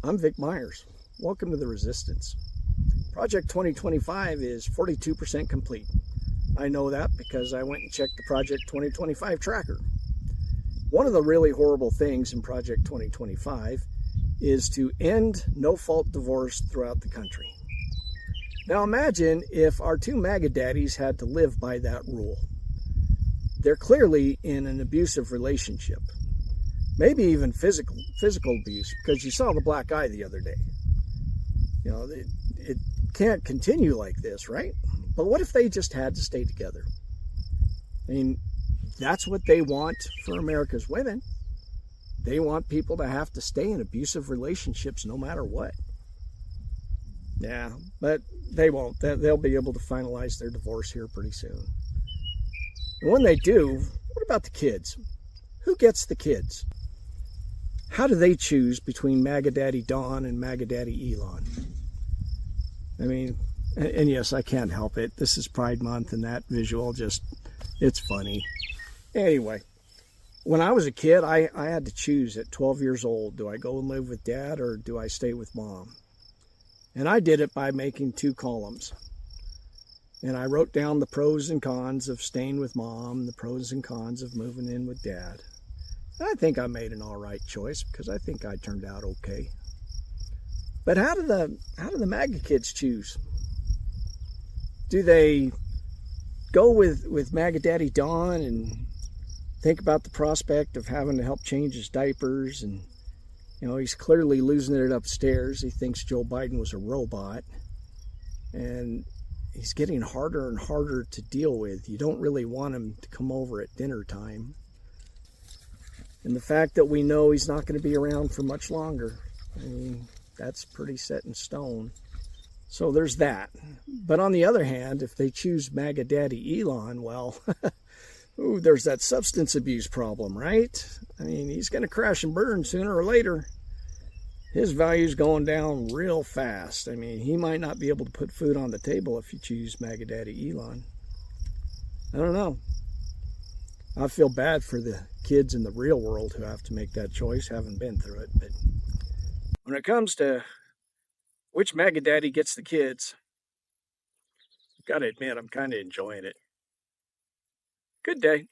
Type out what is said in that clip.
I'm Vic Myers. Welcome to the Resistance. Project 2025 is 42% complete. I know that because I went and checked the Project 2025 tracker. One of the really horrible things in Project 2025 is to end no-fault divorce throughout the country. Now imagine if our two MAGA daddies had to live by that rule. They're clearly in an abusive relationship. Maybe even physical abuse, because you saw the black eye the other day. You know, it can't continue like this, right? But what if they just had to stay together? I mean, that's what they want for America's women. They want people to have to stay in abusive relationships no matter what. Yeah, but they won't. They'll be able to finalize their divorce here pretty soon. And when they do, what about the kids? Who gets the kids? How do they choose between MAGA Daddy Don and MAGA Daddy Elon? I mean, and yes, I can't help it. This is Pride Month, and that visual it's funny. Anyway, when I was a kid, I had to choose at 12 years old. Do I go and live with Dad or do I stay with Mom? And I did it by making 2 columns. And I wrote down the pros and cons of staying with Mom, the pros and cons of moving in with Dad. I think I made an all right choice because I think I turned out okay. But how do the MAGA kids choose? Do they go with MAGA Daddy Don and think about the prospect of having to help change his diapers? And, you know, he's clearly losing it upstairs. He thinks Joe Biden was a robot. And he's getting harder and harder to deal with. You don't really want him to come over at dinner time. And the fact that we know he's not going to be around for much longer, I mean, that's pretty set in stone. So there's that. But on the other hand, if they choose MAGA Daddy Elon, well, ooh, there's that substance abuse problem, right? I mean, he's going to crash and burn sooner or later. His value's going down real fast. I mean, he might not be able to put food on the table if you choose MAGA Daddy Elon. I don't know. I feel bad for the kids in the real world who have to make that choice, haven't been through it. But when it comes to which MAGA daddy gets the kids, I've got to admit, I'm kind of enjoying it. Good day.